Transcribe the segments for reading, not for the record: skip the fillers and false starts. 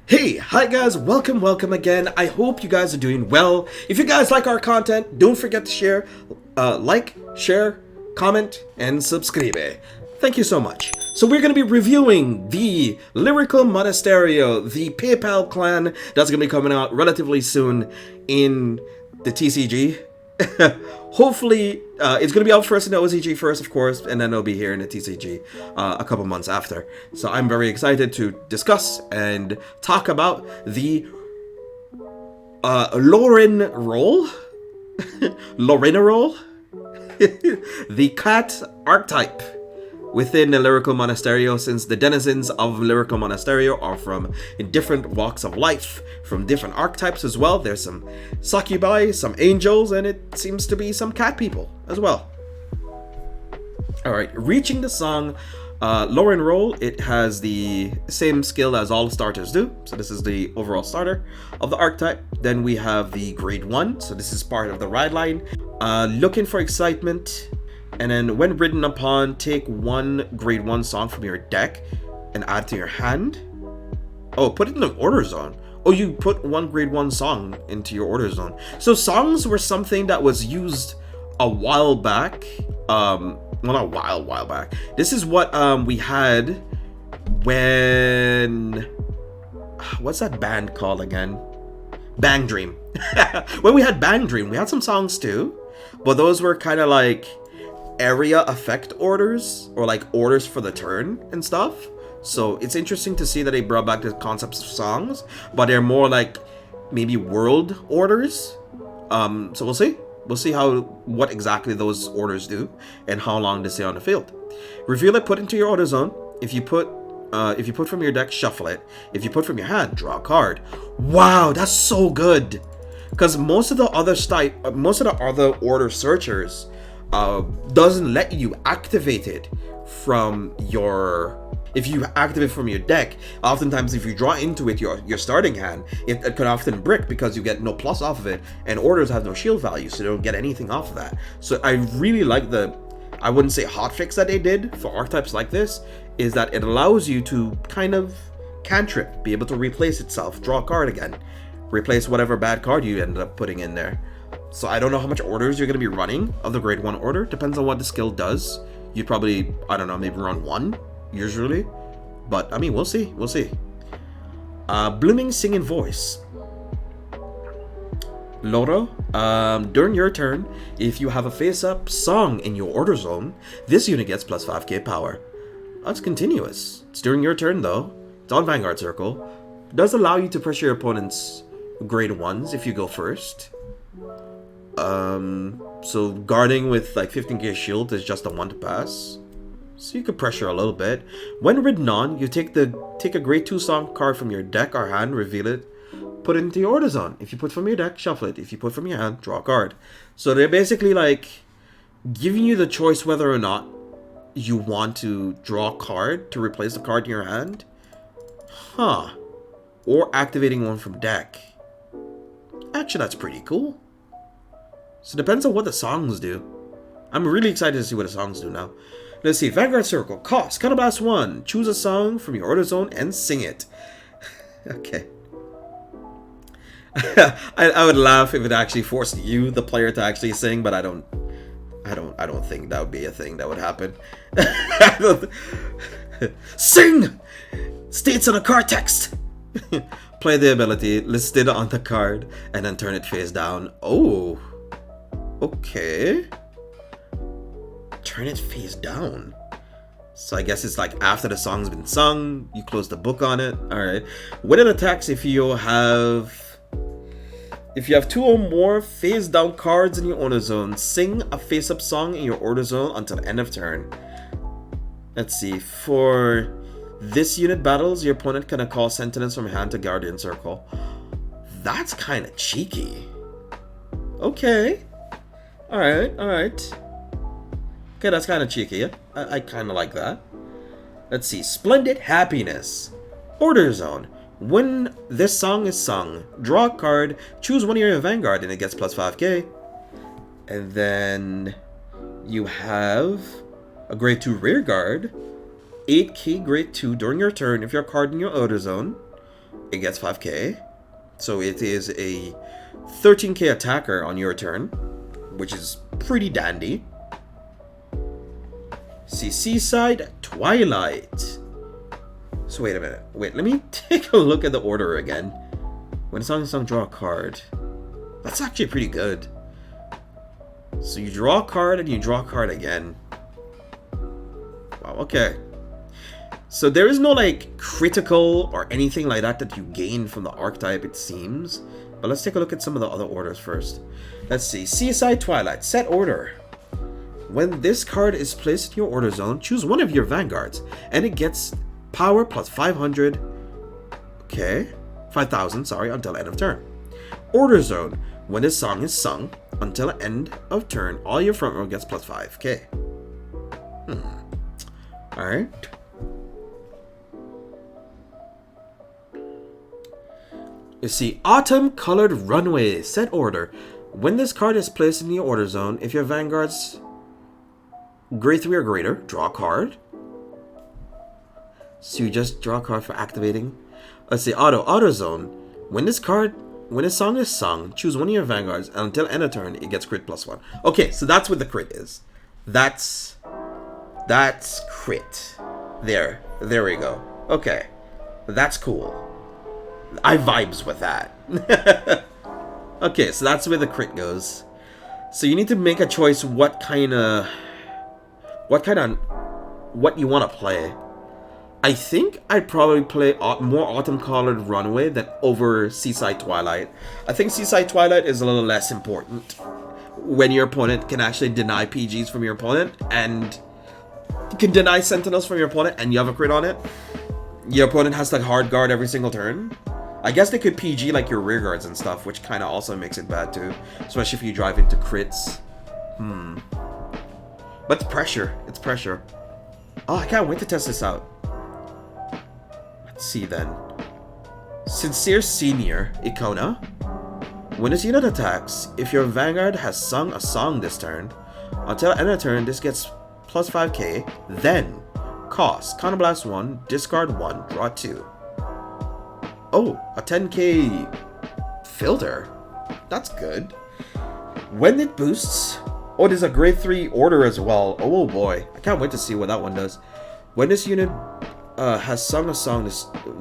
Hey, hi guys, welcome again. I hope you guys are doing well. If you guys like our content, don't forget to share, share, comment, and subscribe. Thank you so much. So we're going to be reviewing the Lyrical Monasterio, the PayPal clan that's going to be coming out relatively soon in the TCG. Hopefully, it's going to be out first in the OCG first, of course, and then it'll be here in the TCG a couple months after. So I'm very excited to discuss and talk about the Loroneroll, Loroneroll, the cat archetype within the Lyrical Monasterio, since the denizens of Lyrical Monasterio are from different walks of life, from different archetypes as well. There's some succubi, some angels, and it seems to be some cat people as well. Alright, reaching the song Loroneroll, it has the same skill as all starters do. So this is the overall starter of the archetype. Then we have the grade 1, so this is part of the ride line. Looking for excitement. And then when ridden upon, take one grade 1 song from your deck and add to your hand. Oh, put it in the order zone. Oh, you put one grade 1 song into your order zone. So songs were something that was used a while back. Well, not a while back. This is what we had when... What's that band called again? Bang Dream. When we had Bang Dream, we had some songs too. But those were kind of like area effect orders, or like orders for the turn and stuff. So it's interesting to see that they brought back the concepts of songs, but they're more like maybe world orders. So we'll see what exactly those orders do and how long they stay on the field. Reveal it, put into your order zone. If you put from your deck, shuffle it. If you put from your hand, draw a card. Wow, that's so good, because most of the other order searchers doesn't let you activate it from your... If you activate from your deck, oftentimes if you draw into it your starting hand, it can often brick because you get no plus off of it, and orders have no shield value, so they don't get anything off of that. So I really like I wouldn't say hotfix that they did for archetypes like this, is that it allows you to kind of cantrip, be able to replace itself, draw a card again, replace whatever bad card you ended up putting in there. So I don't know how much orders you're going to be running of the grade 1 order. Depends on what the skill does. You'd probably, I don't know, maybe run 1 usually. But I mean, we'll see. Blooming Singing Voice. Loro, during your turn, if you have a face-up song in your order zone, this unit gets plus 5k power. That's continuous. It's during your turn though. It's on Vanguard Circle. It does allow you to pressure your opponent's grade 1s if you go first. So guarding with like 15k shield is just a 1 to pass. So you could pressure a little bit. When ridden on, you take a grade 2 song card from your deck or hand, reveal it, put it into your order zone. If you put from your deck, shuffle it. If you put from your hand, draw a card. So they're basically like giving you the choice whether or not you want to draw a card to replace the card in your hand. Huh. Or activating one from deck. Actually, that's pretty cool. So it depends on what the songs do. I'm really excited to see what the songs do now. Let's see. Vanguard Circle. Cost. Counterblast 1. Choose a song from your order zone and sing it. Okay. I would laugh if it actually forced you, the player, to actually sing, but I don't think that would be a thing that would happen. Sing! States on a card text. Play the ability listed on the card and then turn it face down. Oh. Okay. Turn it face down. So I guess it's like after the song's been sung, you close the book on it. Alright. When it attacks, if you have 2 or more face down cards in your order zone, sing a face up song in your order zone until end of turn. Let's see. For this unit battles, your opponent can call sentinels from hand to Guardian Circle. That's kind of cheeky. Okay. Alright. Okay, that's kind of cheeky. Yeah? I kind of like that. Let's see. Splendid Happiness. Order Zone. When this song is sung, draw a card, choose one of your Vanguard, and it gets plus 5k. And then you have a grade 2 rear guard, 8k grade 2 during your turn if you're a card in your order zone. it gets 5k. So it is a 13k attacker on your turn, which is pretty dandy. See, Seaside Twilight. So wait a minute. Wait, let me take a look at the order again. When it's on the song, draw a card. That's actually pretty good. So you draw a card and you draw a card again. Wow, okay. So there is no like critical or anything like that that you gain from the archetype, it seems. But let's take a look at some of the other orders first. Let's see. Seaside Twilight. Set order. When this card is placed in your order zone, choose one of your vanguards. And it gets power plus 500. Okay. 5,000, sorry, until end of turn. Order zone. When this song is sung, until end of turn, all your front row gets plus 5k. Alright. You see, Autumn Colored Runway. Set order. When this card is placed in your order zone, if your vanguard's grade 3 or greater, draw a card. So you just draw a card for activating. Let's see, Auto Zone. When this song is sung, choose one of your vanguards, and until end of turn, it gets crit plus 1. Okay, so that's what the crit is. That's crit. There we go. Okay, that's cool. I vibes with that. Okay, so that's where the crit goes. So you need to make a choice what you want to play. I think I'd probably play more Autumn Colored Runaway than over Seaside Twilight. I think Seaside Twilight is a little less important when your opponent can actually deny PGs from your opponent, and you can deny Sentinels from your opponent and you have a crit on it. Your opponent has to hard guard every single turn. I guess they could PG like your rear guards and stuff, which kind of also makes it bad too, especially if you drive into crits. But it's pressure. It's pressure. Oh, I can't wait to test this out. Let's see then. Sincere Senior, Icona. When this unit attacks, if your vanguard has sung a song this turn, until end of turn, this gets plus 5k. Then, cost, counterblast 1, discard 1, draw 2. Oh, a 10k filter. That's good. When it boosts, oh, there's a grade 3 order as well. Oh boy, I can't wait to see what that one does. When this unit has sung a song,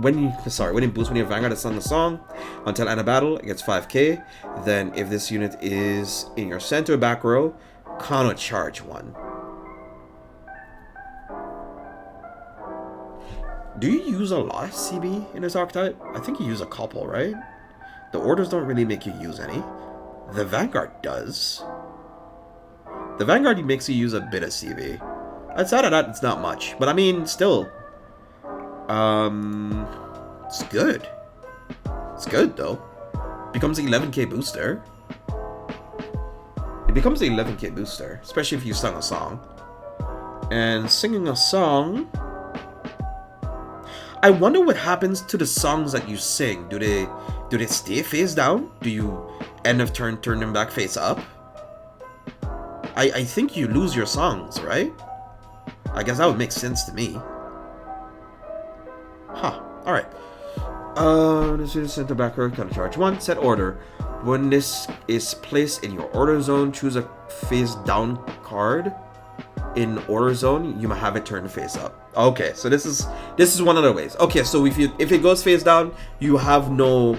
when it boosts when your vanguard has sung a song, until end of battle, it gets 5k. Then if this unit is in your center back row, counter charge 1. Do you use a lot of CB in this archetype? I think you use a couple, right? The orders don't really make you use any. The Vanguard does. The Vanguard makes you use a bit of CB. Outside of that, it's not much. But I mean, still. It's good. It's good, though. Becomes an 11k booster. It becomes an 11k booster. Especially if you sung a song. And singing a song... I wonder what happens to the songs that you sing. Do they stay face down? Do you end of turn them back face up? I think you lose your songs, right? I guess that would make sense to me. Huh. Alright. This is center back row, counter charge 1, set order. When this is placed in your order zone, choose a face down card. In order zone, you might have it turned face up. Okay, so this is one of the ways. Okay, so if it goes face down, you have no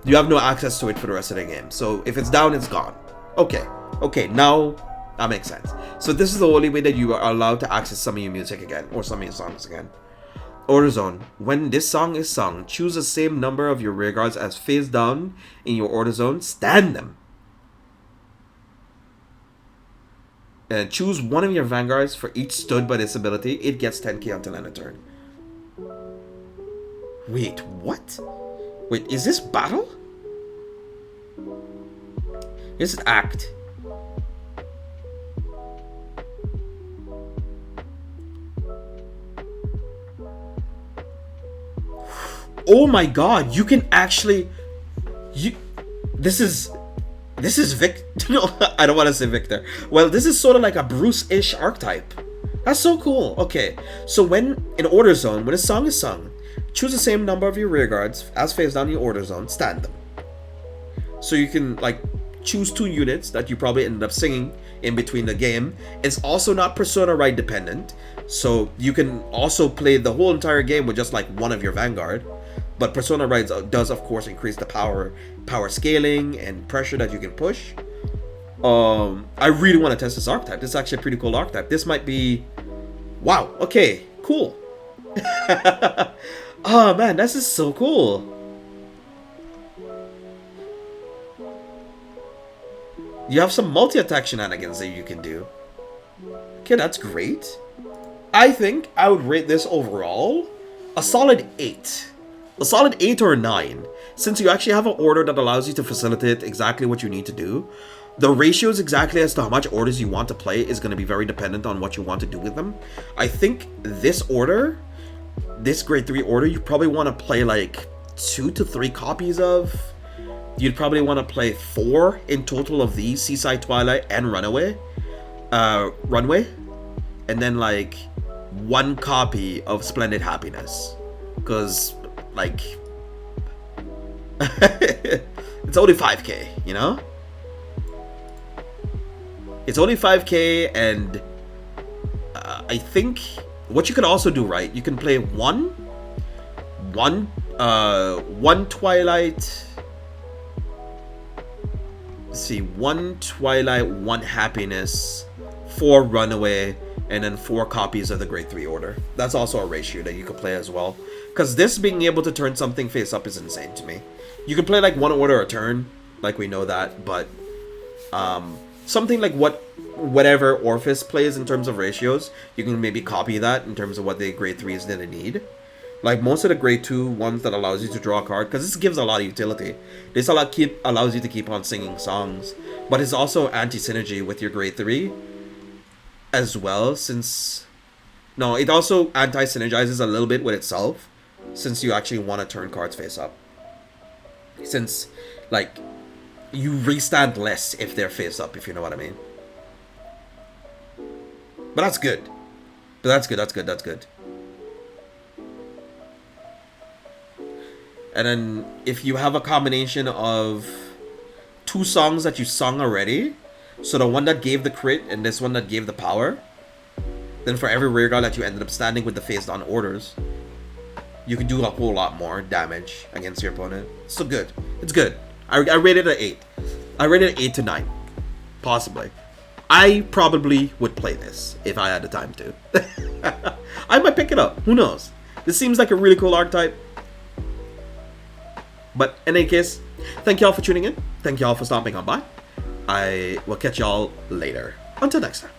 access to it for the rest of the game. So if it's down, it's gone. Okay, now that makes sense. So this is the only way that you are allowed to access some of your music again, or some of your songs again. Order zone. When this song is sung, choose the same number of your rear guards as face down in your order zone. Stand them. And choose one of your vanguards for each stood by this ability. It gets 10k until end of turn. Wait, what? Wait, is this battle? This is act. Oh my god, you can actually... This is Vic. No, I don't want to say Victor. Well, this is sort of like a Bruce-ish archetype. That's so cool. Okay, so when in order zone, when a song is sung, choose the same number of your rear guards as face down in your order zone, stand them. So you can like choose 2 units that you probably ended up singing in between the game. It's also not Persona Ride dependent, so you can also play the whole entire game with just like one of your Vanguard. But Persona Ride does of course increase the power scaling and pressure that you can push. I really want to test this archetype. This is actually a pretty cool archetype. This might be, wow, okay, cool. Oh man, this is so cool. You have some multi-attack shenanigans that you can do. Okay, that's great. I think I would rate this overall a solid 8. A solid 8 or 9. Since you actually have an order that allows you to facilitate exactly what you need to do. The ratios exactly as to how much orders you want to play is going to be very dependent on what you want to do with them. I think this order, this grade 3 order, you probably want to play like 2 to 3 copies of. You'd probably want to play 4 in total of these, Seaside Twilight and Runway. And then like 1 copy of Splendid Happiness. Because like it's only 5k, you know? It's only 5k, and I think what you could also do, right? You can play one Twilight. Let's see, 1 Twilight, 1 Happiness, 4 Runaway, and then 4 copies of the grade 3 order. That's also a ratio that you could play as well. Because this being able to turn something face up is insane to me. You can play like 1 order a turn, like we know that, but something like whatever Orphis plays in terms of ratios, you can maybe copy that in terms of what the grade 3 is going to need. Like most of the grade 2 ones that allows you to draw a card, because this gives a lot of utility. This allows you to keep on singing songs, but it's also anti-synergy with your grade 3 as well, since... No, it also anti-synergizes a little bit with itself, since you actually want to turn cards face up. Since, like, you restand less if they're face up, if you know what I mean. But that's good. That's good. And then if you have a combination of 2 songs that you sung already, so the one that gave the crit and this one that gave the power, then for every rear guard that you ended up standing with the face down orders, you can do a whole lot more damage against your opponent. It's so good. It's good. I rated it an 8. I rated it 8 to 9. Possibly. I probably would play this if I had the time to. I might pick it up. Who knows? This seems like a really cool archetype. But in any case, thank y'all for tuning in. Thank y'all for stopping on by. I will catch y'all later. Until next time.